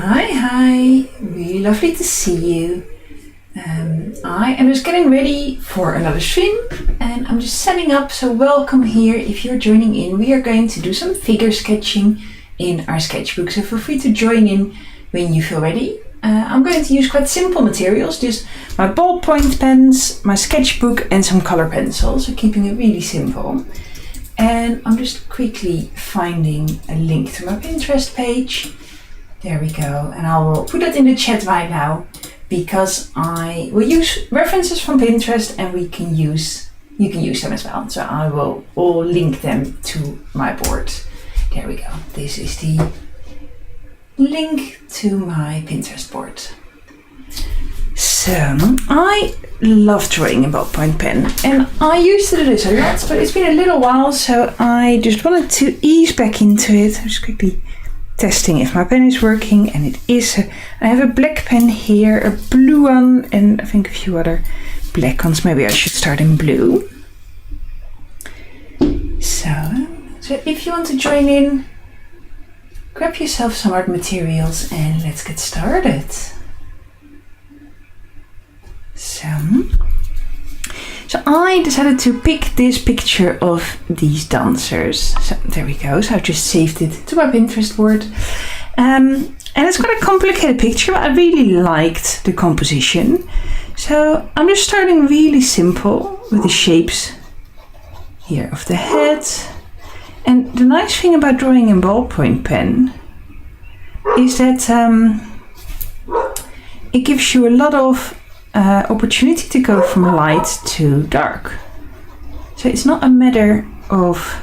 Hi, really lovely to see you. I am just getting ready for another swim and I'm just setting up, so welcome here. If you're joining in, we are going to do some figure sketching in our sketchbook, so feel free to join in when you feel ready. I'm going to use quite simple materials, just my ballpoint pens, my sketchbook and some color pencils, so keeping it really simple. And I'm just quickly finding a link to my Pinterest page. There we go, and I will put that in the chat right now because I will use references from Pinterest and you can use them as well. So I will all link them to my board. There we go. This is the link to my Pinterest board. So I love drawing in ballpoint pen and I used to do this a lot, but it's been a little while, so I just wanted to ease back into it. I'm just quickly testing if my pen is working, and it is. I have a black pen here, a blue one, and I think a few other black ones. Maybe I should start in blue. So if you want to join in, grab yourself some art materials and let's get started. So I decided to pick this picture of these dancers. So there we go. So I've just saved it to my Pinterest board. And it's quite a complicated picture, but I really liked the composition. So I'm just starting really simple with the shapes here of the head. And the nice thing about drawing in ballpoint pen is that it gives you a lot of opportunity to go from light to dark. So it's not a matter of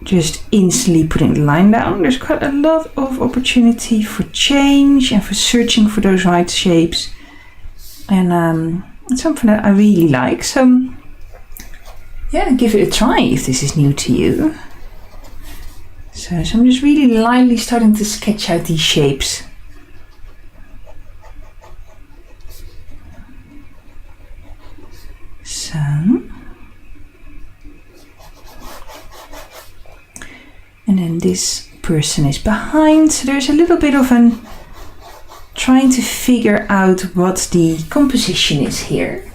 just instantly putting the line down. There's quite a lot of opportunity for change and for searching for those right shapes. And it's something that I really like. So yeah, give it a try if this is new to you. So I'm just really lightly starting to sketch out these shapes. So, and then this person is behind, so there's a little bit of an trying to figure out what the composition is here.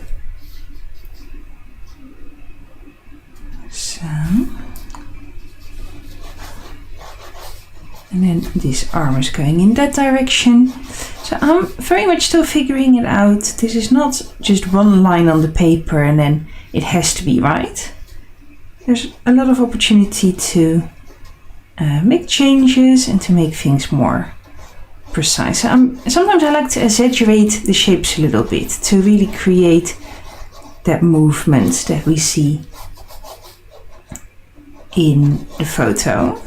So, and then this arm is going in that direction. So I'm very much still figuring it out. This is not just one line on the paper and then it has to be right. There's a lot of opportunity to make changes and to make things more precise. Sometimes I like to exaggerate the shapes a little bit to really create that movement that we see in the photo.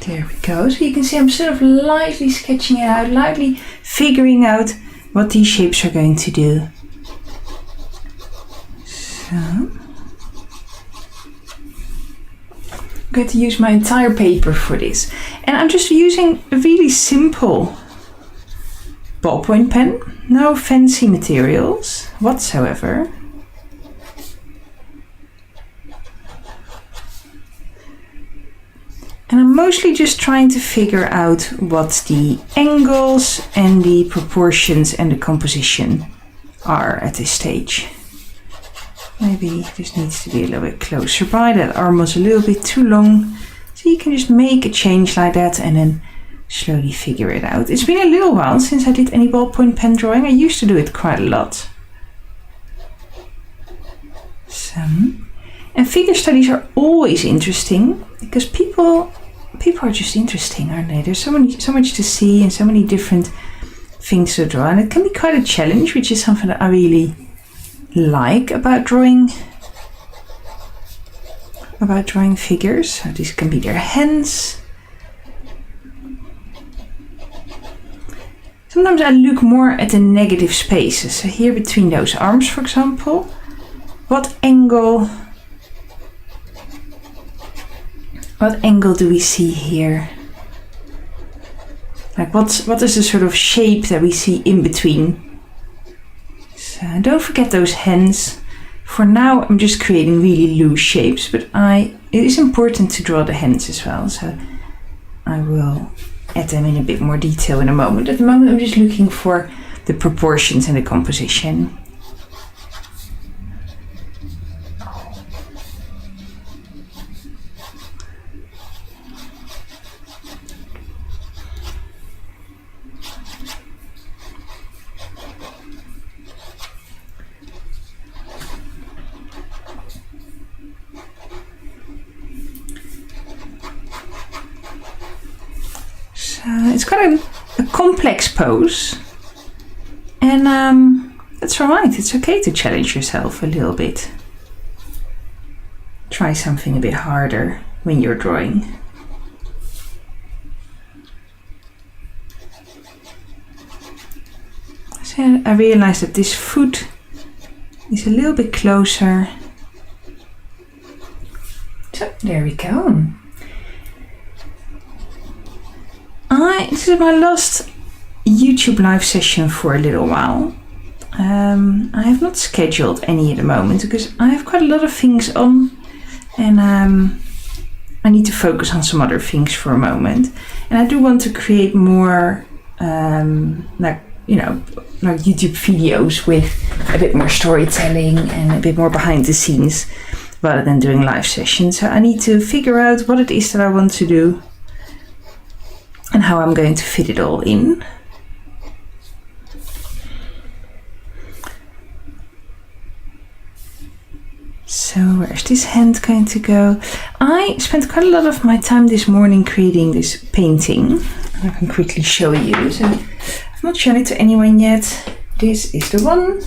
There we go. So you can see I'm sort of lightly sketching it out, lightly figuring out what these shapes are going to do. So I'm going to use my entire paper for this. And I'm just using a really simple ballpoint pen. No fancy materials whatsoever. And I'm mostly just trying to figure out what the angles and the proportions and the composition are at this stage. Maybe this needs to be a little bit closer by. That arm was a little bit too long. So you can just make a change like that and then slowly figure it out. It's been a little while since I did any ballpoint pen drawing. I used to do it quite a lot. And figure studies are always interesting because people are just interesting, aren't they? There's so much to see and so many different things to draw, and it can be quite a challenge, which is something that I really like about drawing figures. So these can be their hands. Sometimes I look more at the negative spaces. So here between those arms, for example, what angle do we see here? Like what is the sort of shape that we see in between? So don't forget those hands. For now I'm just creating really loose shapes, but it is important to draw the hands as well, so I will add them in a bit more detail in a moment. At the moment I'm just looking for the proportions and the composition. It's got a complex pose, and that's alright. It's okay to challenge yourself a little bit. Try something a bit harder when you're drawing. So I realized that this foot is a little bit closer. So there we go. This is my last YouTube live session for a little while. I have not scheduled any at the moment because I have quite a lot of things on, and I need to focus on some other things for a moment. And I do want to create more like YouTube videos with a bit more storytelling and a bit more behind the scenes rather than doing live sessions. So I need to figure out what it is that I want to do and how I'm going to fit it all in. So where's this hand going to go? I spent quite a lot of my time this morning creating this painting. I can quickly show you. So I've not shown it to anyone yet. This is the one.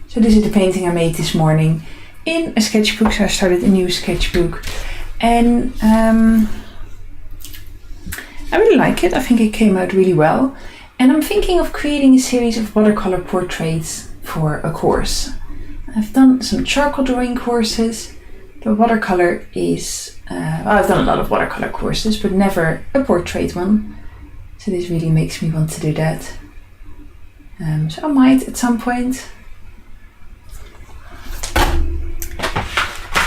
So this is the painting I made this morning in a sketchbook. So I started a new sketchbook, and I really like it. I think it came out really well. And I'm thinking of creating a series of watercolor portraits for a course. I've done some charcoal drawing courses, but watercolor is, I've done a lot of watercolor courses, but never a portrait one. So this really makes me want to do that. So I might at some point.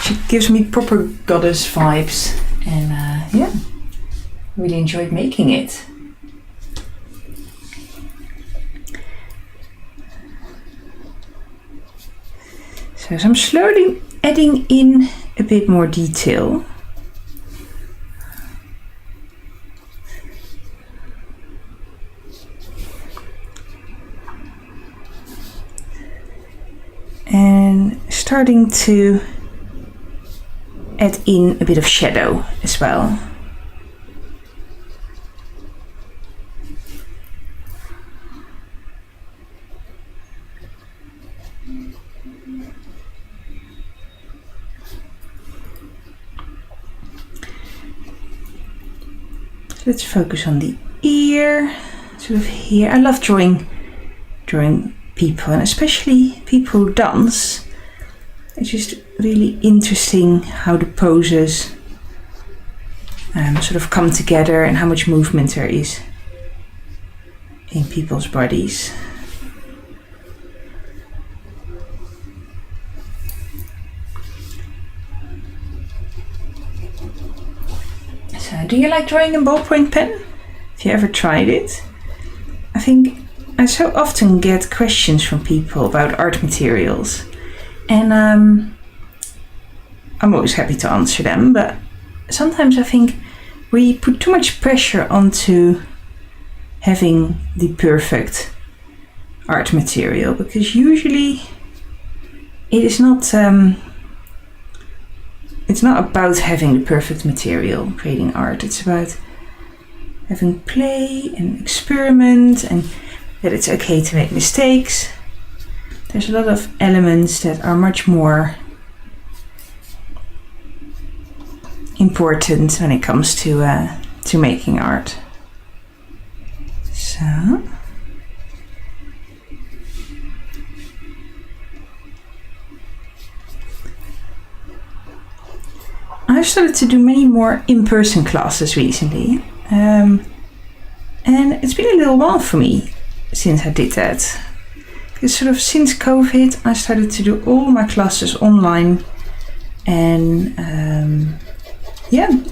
She gives me proper goddess vibes, and yeah. Really enjoyed making it. So I'm slowly adding in a bit more detail. And starting to add in a bit of shadow as well. Let's focus on the ear, sort of here. I love drawing people, and especially people who dance. It's just really interesting how the poses sort of come together and how much movement there is in people's bodies. So, do you like drawing in ballpoint pen? Have you ever tried it? I think I so often get questions from people about art materials, and I'm always happy to answer them, but sometimes I think we put too much pressure onto having the perfect art material, because usually it is not it's not about having the perfect material creating art. It's about having play and experiment, and that it's okay to make mistakes. There's a lot of elements that are much more important when it comes to making art. So I've started to do many more in-person classes recently. And it's been a little while for me since I did that. Because sort of since COVID, I started to do all my classes online. And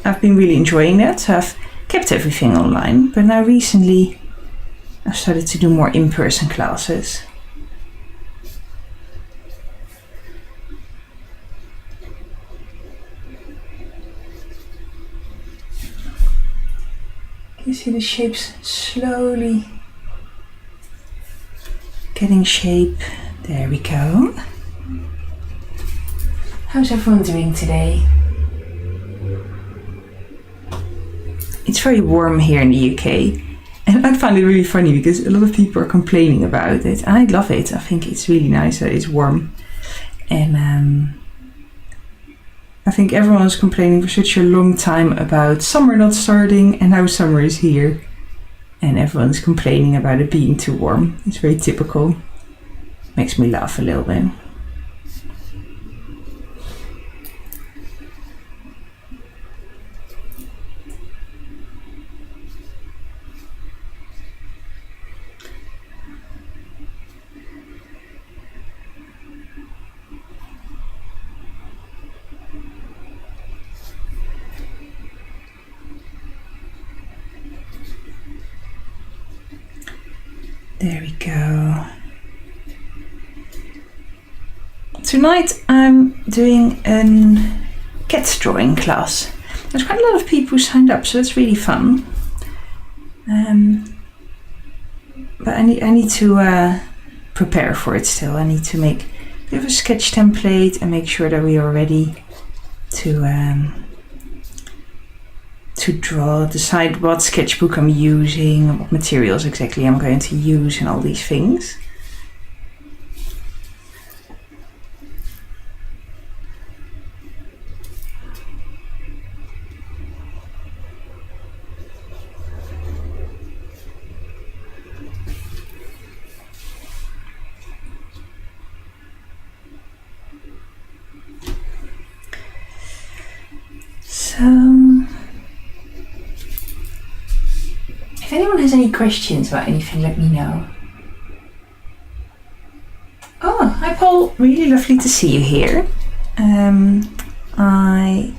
I've been really enjoying that. So I've kept everything online. But now recently, I've started to do more in-person classes. You see the shapes slowly getting shape. There we go. How's everyone doing today? It's very warm here in the UK, and I find it really funny because a lot of people are complaining about it. I love it. I think it's really nice that it's warm, and I think everyone's complaining for such a long time about summer not starting, and now summer is here and everyone's complaining about it being too warm. It's very typical. Makes me laugh a little bit. There we go. Tonight I'm doing a cat drawing class. There's quite a lot of people who signed up, so that's really fun. But I need to prepare for it still. I need to make a bit of a sketch template and make sure that we are ready to draw, decide what sketchbook I'm using, what materials exactly I'm going to use, and all these things. If anyone has any questions about anything, let me know. Oh, hi Paul, really lovely to see you here. I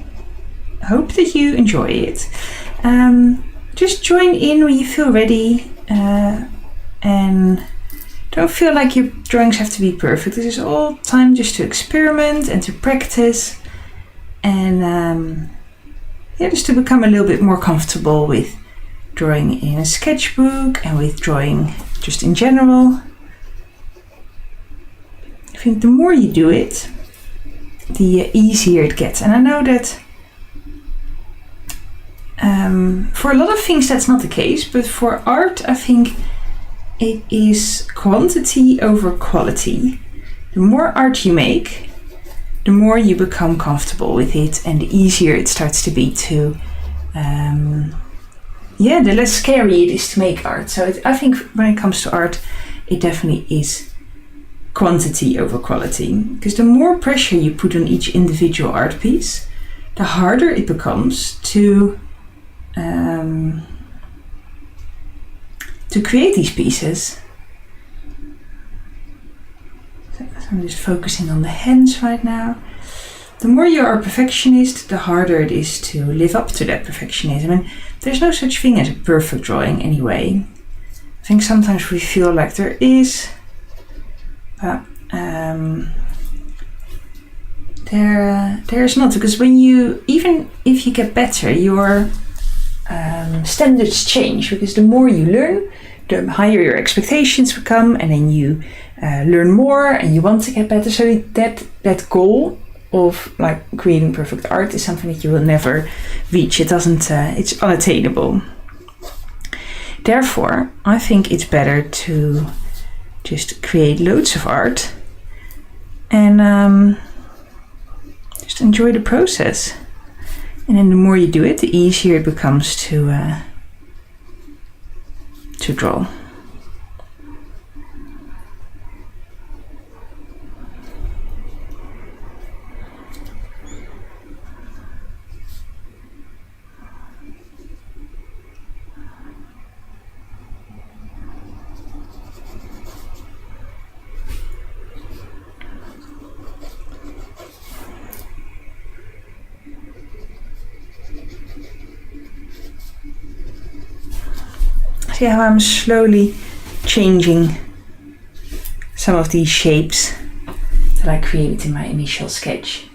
hope that you enjoy it. Just join in when you feel ready, and don't feel like your drawings have to be perfect. This is all time just to experiment and to practice, and just to become a little bit more comfortable with drawing in a sketchbook and with drawing just in general. I think the more you do it, the easier it gets. And I know that for a lot of things that's not the case, but for art I think it is quantity over quality. The more art you make, the more you become comfortable with it, and the easier it starts to be to the less scary it is to make art. So I think when it comes to art, it definitely is quantity over quality. Because the more pressure you put on each individual art piece, the harder it becomes to create these pieces. So I'm just focusing on the hands right now. The more you are a perfectionist, the harder it is to live up to that perfectionism. And there's no such thing as a perfect drawing anyway. I think sometimes we feel like there is, but there's not. Because even if you get better, your standards change. Because the more you learn, the higher your expectations become, and then you learn more and you want to get better. So that goal of like creating perfect art is something that you will never reach. It's unattainable. Therefore, I think it's better to just create loads of art and just enjoy the process. And then the more you do it, the easier it becomes to draw. See how I'm slowly changing some of these shapes that I created in my initial sketch.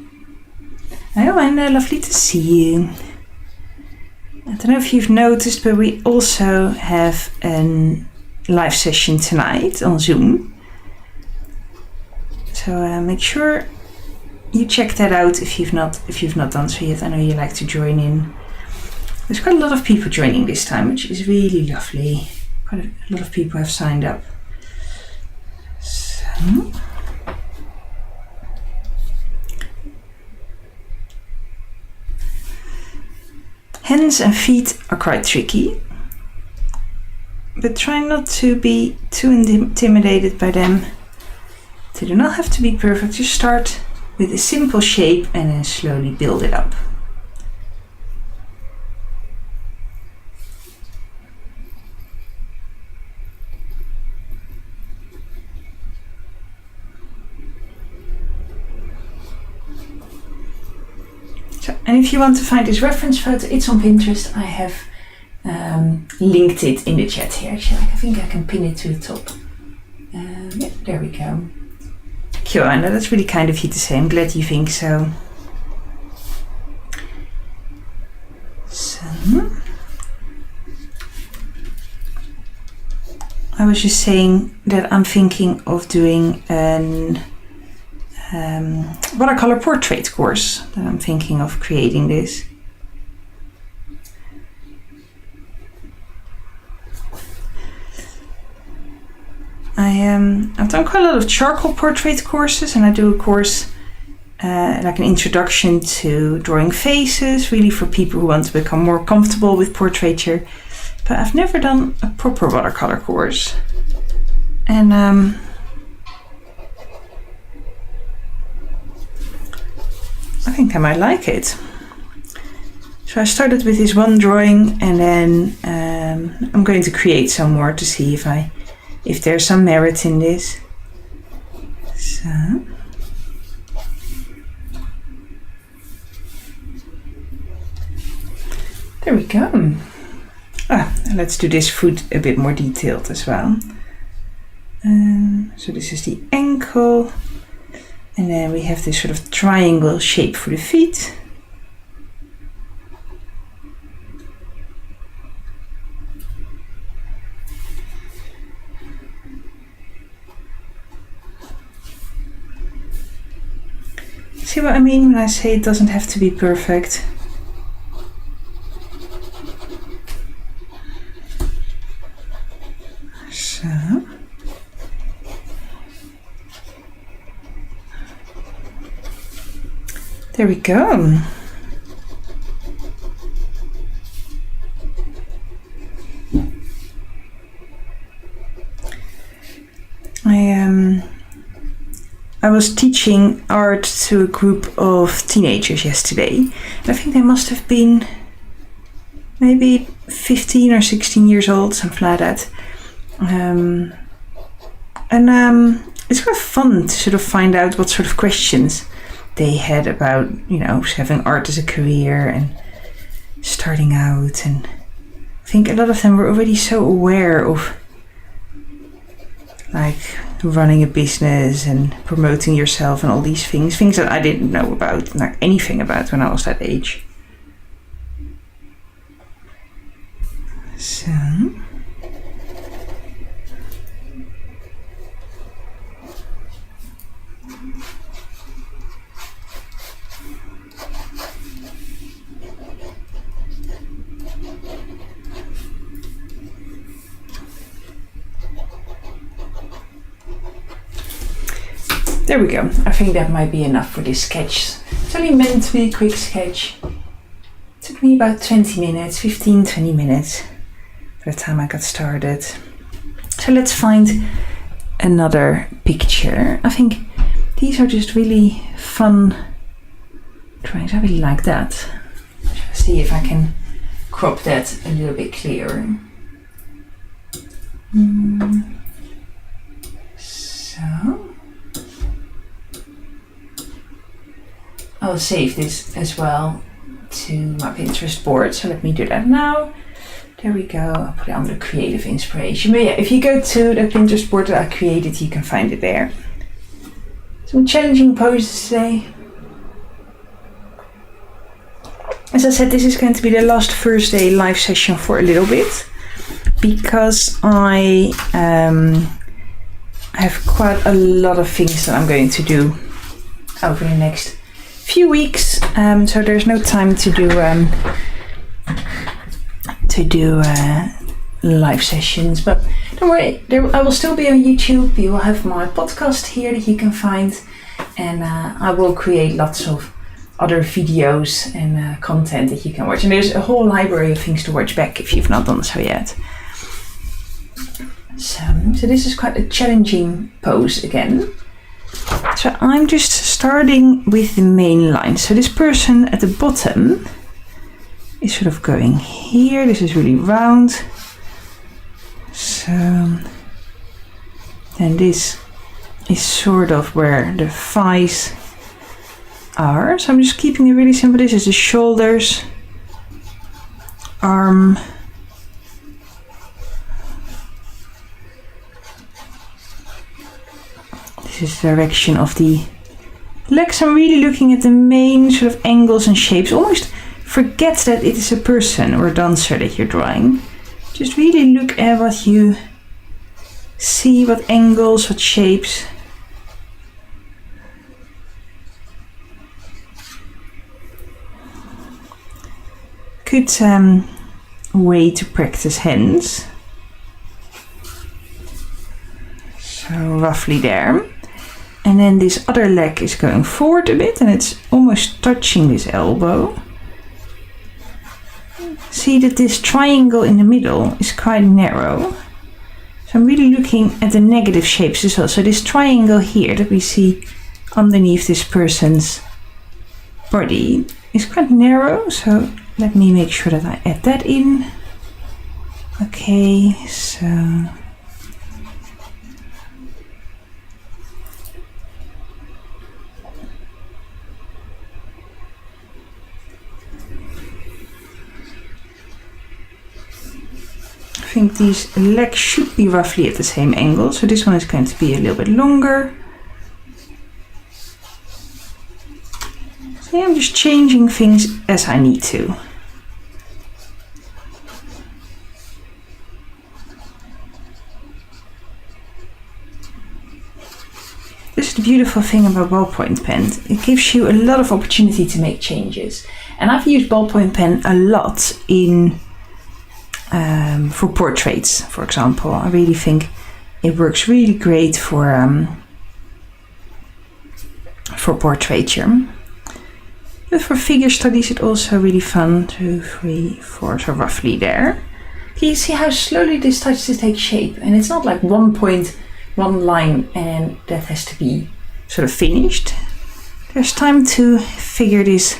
Oh, and lovely to see you. I don't know if you've noticed, but we also have a live session tonight on Zoom. So make sure you check that out if you've not done so yet. I know you like to join in. There's quite a lot of people joining this time, which is really lovely. Quite a lot of people have signed up. So. Hands and feet are quite tricky, but try not to be too intimidated by them. They do not have to be perfect. Just start with a simple shape and then slowly build it up. So, and if you want to find this reference photo, it's on Pinterest. I have linked it in the chat here. Actually, I think I can pin it to the top. Yeah, there we go. Cool, Anna, that's really kind of you to say. I'm glad you think so. So, I was just saying that I'm thinking of doing an watercolor portrait course, that I'm thinking of creating this. I've done quite a lot of charcoal portrait courses, and I do a course like an introduction to drawing faces, really for people who want to become more comfortable with portraiture. But I've never done a proper watercolor course, and I think I might like it. So I started with this one drawing, and then I'm going to create some more to see if there's some merit in this. So there we go. Let's do this foot a bit more detailed as well. So this is the ankle, and then we have this sort of triangle shape for the feet. See what I mean when I say it doesn't have to be perfect? So. There we go. I was teaching art to a group of teenagers yesterday, and I think they must have been maybe 15 or 16 years old, something like that. It's quite fun to sort of find out what sort of questions they had about, having art as a career and starting out. And I think a lot of them were already so aware of like running a business and promoting yourself and all these things that I didn't know about, like anything about when I was that age. So there we go. I think that might be enough for this sketch. It's only meant to be a quick sketch. It took me about 20 minutes, 15-20 minutes by the time I got started. So let's find another picture. I think these are just really fun drawings. I really like that. Let's see if I can crop that a little bit clearer. So I'll save this as well to my Pinterest board, so let me do that now. There we go. I'll put it under creative inspiration. But yeah, if you go to the Pinterest board that I created, you can find it there. Some challenging poses today. As I said, this is going to be the last Thursday live session for a little bit, because I have quite a lot of things that I'm going to do over the next few weeks. So there's no time to do live sessions, but don't worry, I will still be on YouTube. You will have my podcast here that you can find, and I will create lots of other videos and content that you can watch, and there's a whole library of things to watch back if you've not done so yet. So this is quite a challenging pose again. So I'm just starting with the main line. So this person at the bottom is sort of going here. This is really round. So then this is sort of where the thighs are. So I'm just keeping it really simple. This is the shoulders, arm, this is the direction of the legs. I'm really looking at the main sort of angles and shapes. Almost forget that it is a person or a dancer that you're drawing. Just really look at what you see, what angles, what shapes. Good way to practice hands. So roughly there. And then this other leg is going forward a bit and it's almost touching this elbow. See that this triangle in the middle is quite narrow. So I'm really looking at the negative shapes as well. So this triangle here that we see underneath this person's body is quite narrow. So let me make sure that I add that in. Okay, so I think these legs should be roughly at the same angle, so this one is going to be a little bit longer. So yeah, I'm just changing things as I need to. This is the beautiful thing about ballpoint pen. It gives you a lot of opportunity to make changes. And I've used ballpoint pen a lot for portraits, for example. I really think it works really great for portraiture. But for figure studies it's also really fun. 2, 3, 4, so roughly there. Can you see how slowly this starts to take shape? And it's not like one point, one line, and that has to be sort of finished. There's time to figure this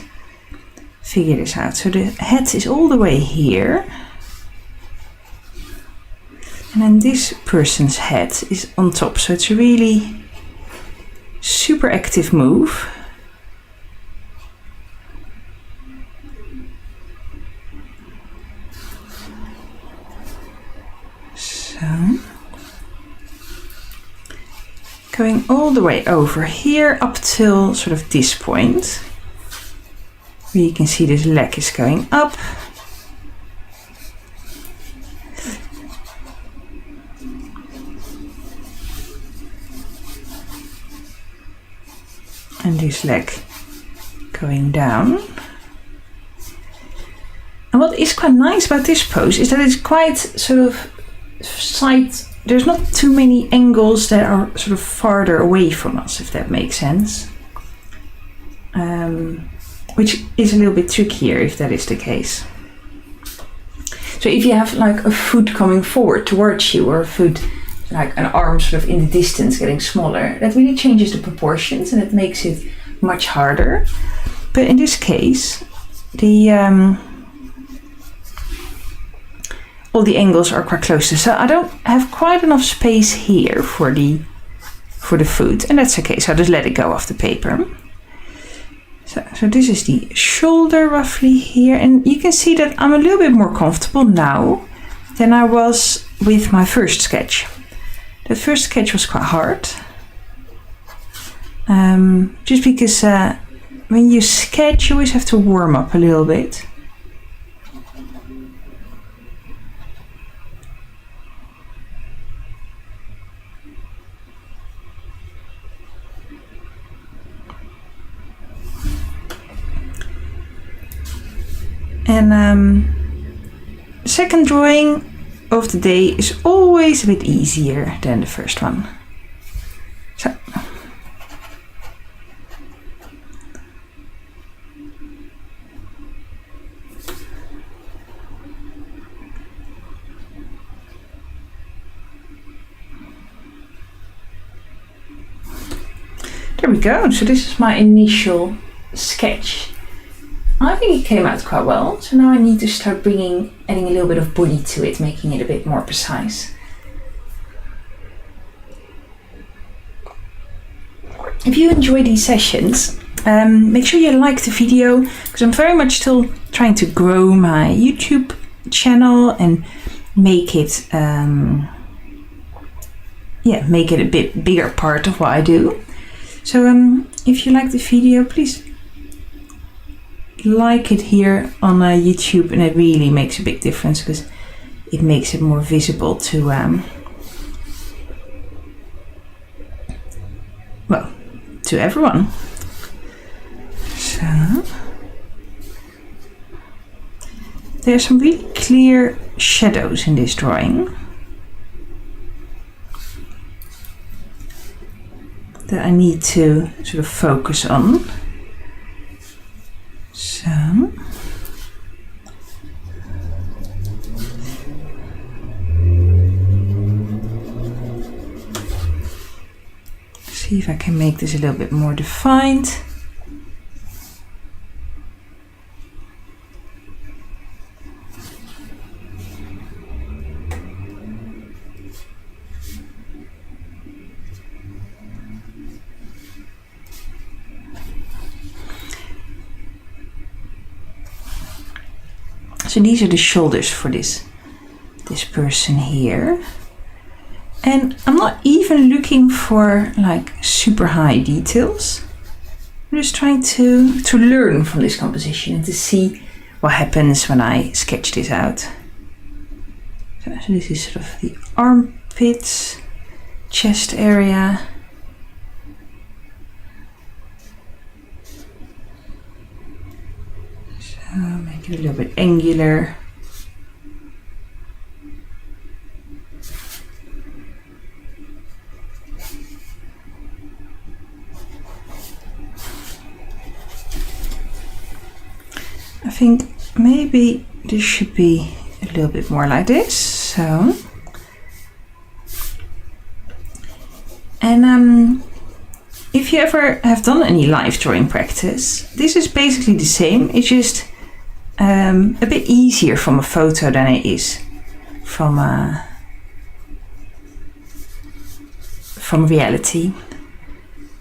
out. So the head is all the way here. And then this person's head is on top. So it's a really super active move. So going all the way over here up till sort of this point, where you can see this leg is going up. And this leg going down. And what is quite nice about this pose is that it's quite sort of there's not too many angles that are sort of farther away from us, if that makes sense. Which is a little bit trickier if that is the case. So if you have like a foot coming forward towards you, or a foot, like an arm sort of in the distance getting smaller, that really changes the proportions and it makes it much harder. But in this case, all the angles are quite close to, so I don't have quite enough space here for the foot, and that's okay, so I'll just let it go off the paper. So this is the shoulder roughly here, and you can see that I'm a little bit more comfortable now than I was with my first sketch. The first sketch was quite hard. Just because when you sketch you always have to warm up a little bit. And the second drawing of the day is always a bit easier than the first one. So. There we go. So this is my initial sketch. I think it came out quite well, so now I need to start adding a little bit of body to it, making it a bit more precise. If you enjoy these sessions, make sure you like the video, because I'm very much still trying to grow my YouTube channel and make it a bit bigger part of what I do. So if you like the video, please like it here on YouTube, and it really makes a big difference because it makes it more visible to to everyone. So there's some really clear shadows in this drawing that I need to sort of focus on. So see if I can make this a little bit more defined. So these are the shoulders for this person here. And I'm not even looking for like super high details. I'm just trying to learn from this composition and to see what happens when I sketch this out. So this is sort of the armpits, chest area. Make it a little bit angular. I think maybe this should be a little bit more like this. So, and if you ever have done any live drawing practice, this is basically the same. It's just a bit easier from a photo than it is from reality.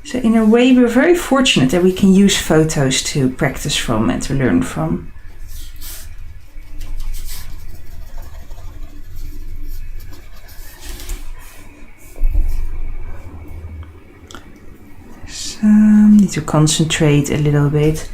So in a way we're very fortunate that we can use photos to practice from and to learn from. So need to concentrate a little bit.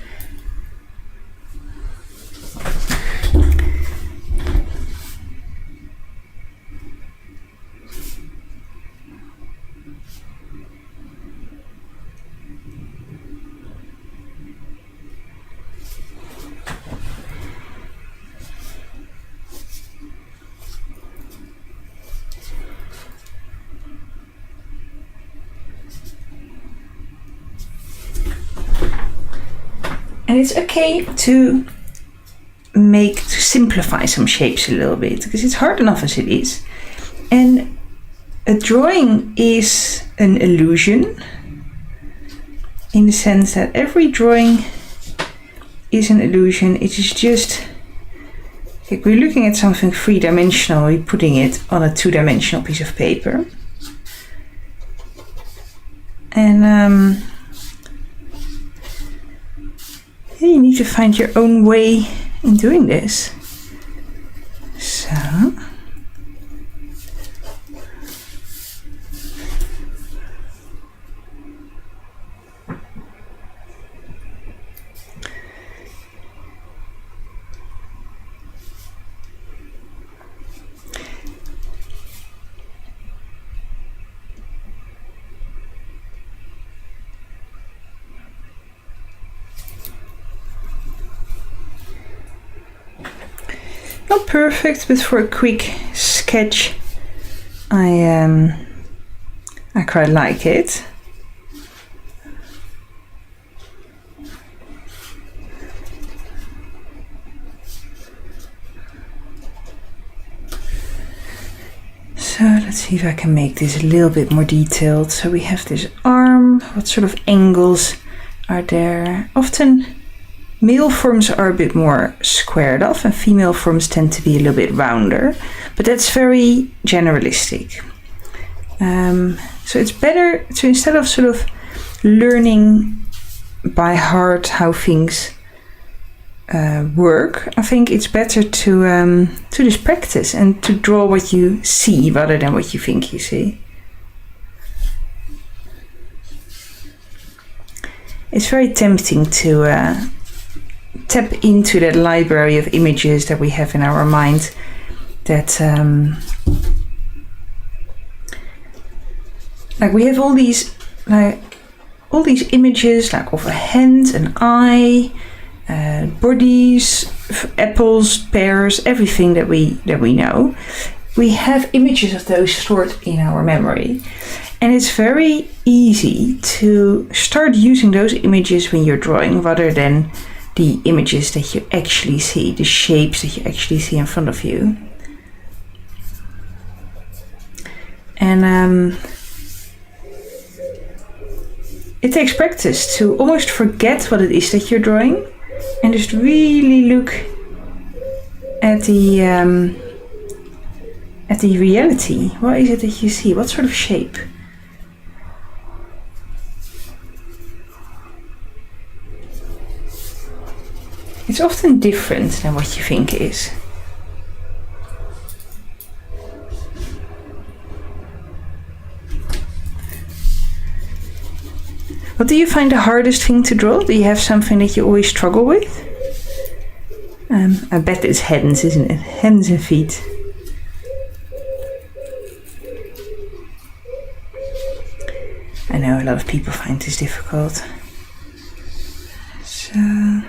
And it's okay to simplify some shapes a little bit, because it's hard enough as it is. And a drawing is an illusion in the sense that every drawing is an illusion. It is just, like we're looking at something three-dimensional, we're putting it on a two-dimensional piece of paper. And you need to find your own way in doing this. So not perfect, but for a quick sketch, I quite like it. So let's see if I can make this a little bit more detailed. So we have this arm. What sort of angles are there? Often male forms are a bit more squared off and female forms tend to be a little bit rounder, but that's very generalistic. So it's better to, instead of sort of learning by heart how things work, I think it's better to just practice and to draw what you see rather than what you think you see. It's very tempting to tap into that library of images that we have in our mind, that like we have all these images, like of a hand, an eye, bodies, apples, pears, everything that we know. We have images of those stored in our memory, and it's very easy to start using those images when you're drawing rather than the images that you actually see, the shapes that you actually see in front of you. And it takes practice to almost forget what it is that you're drawing and just really look at the reality. What is it that you see? What sort of shape? It's often different than what you think it is. What do you find the hardest thing to draw? Do you have something that you always struggle with? I bet it's hands, isn't it? Hands and feet. I know a lot of people find this difficult. So...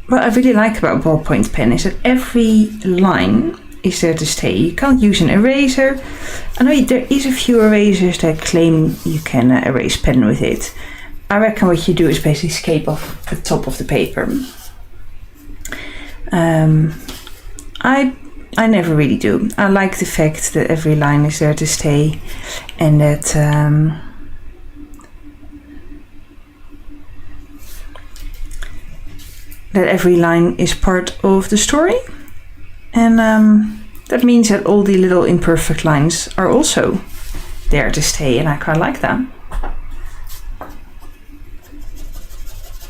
what I really like about ballpoint pen is that every line is there to stay. You can't use an eraser. I know there is a few erasers that claim you can erase pen with it. I reckon what you do is basically scrape off the top of the paper. I never really do. I like the fact that every line is there to stay and that that every line is part of the story, and that means that all the little imperfect lines are also there to stay, and I quite like that.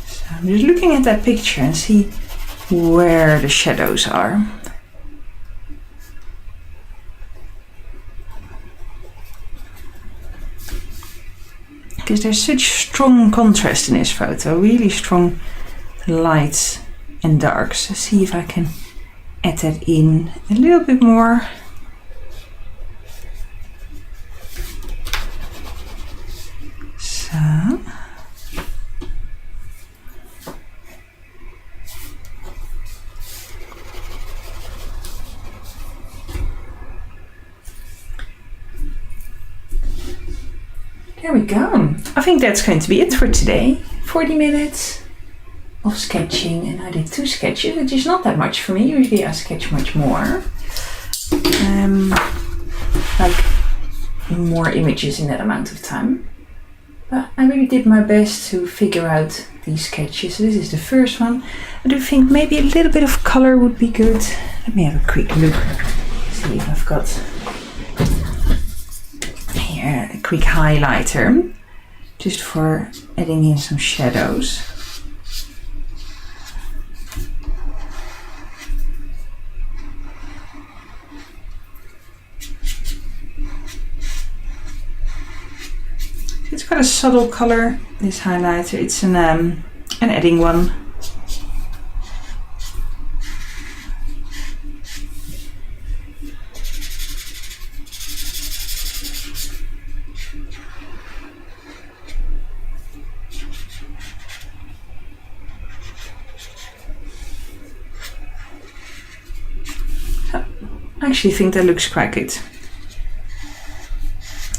So I'm just looking at that picture and see where the shadows are. Because there's such strong contrast in this photo, really strong lights and darks. Let's see if I can add that in a little bit more. So. There we go. I think that's going to be it for today. 40 minutes. Of sketching, and I did 2 sketches, which is not that much for me. Usually I sketch much more. Like more images in that amount of time. But I really did my best to figure out these sketches. So this is the first one. I do think maybe a little bit of color would be good. Let me have a quick look. See if I've got here quick highlighter, just for adding in some shadows. It's got a subtle color, this highlighter. It's an adding one. I actually think that looks quite good.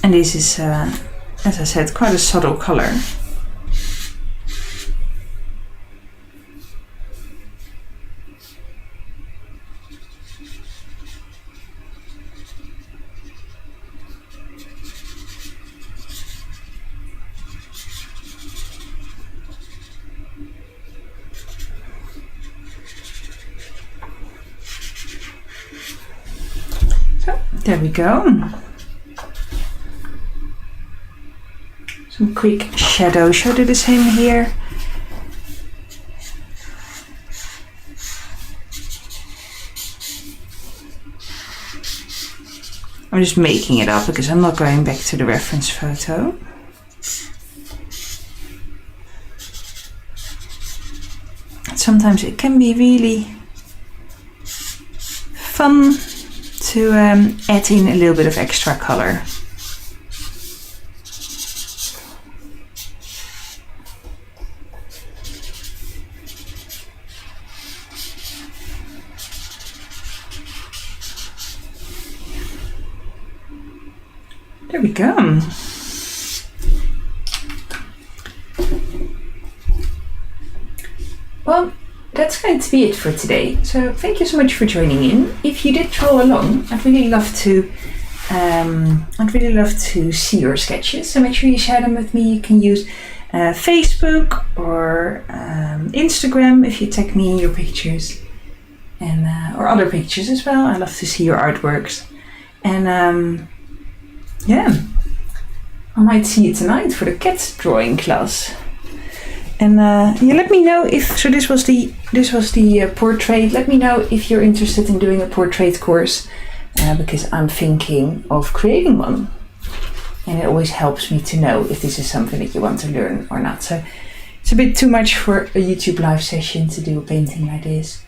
And this is, as I said, quite a subtle color. So, there we go. Some quick shadow. Shall I do the same here? I'm just making it up because I'm not going back to the reference photo. Sometimes it can be really fun to add in a little bit of extra color. There we go. Well, that's going to be it for today. So thank you so much for joining in. If you did follow along, I'd really love to see your sketches. So make sure you share them with me. You can use Facebook or Instagram if you tag me in your pictures, and or other pictures as well. I love to see your artworks. And yeah, I might see you tonight for the cat drawing class. And yeah, let me know if, so this was the portrait. Let me know if you're interested in doing a portrait course, because I'm thinking of creating one. And it always helps me to know if this is something that you want to learn or not. So it's a bit too much for a YouTube live session to do a painting like this.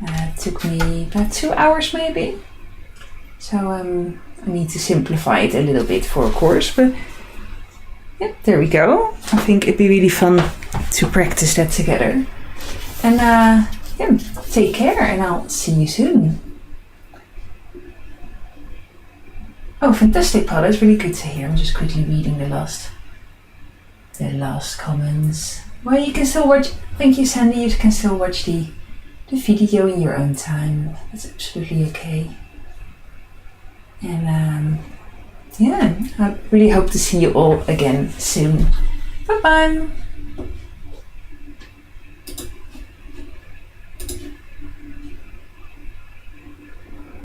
It took me about 2 hours maybe. So I need to simplify it a little bit for a course, but yeah, there we go. I think it'd be really fun to practice that together. And yeah, take care and I'll see you soon. Oh, fantastic, Paula. It's really good to hear. I'm just quickly reading the last comments. Well, you can still watch. Thank you, Sandy. You can still watch the video in your own time. That's absolutely okay. And yeah, I really hope to see you all again soon. Bye bye.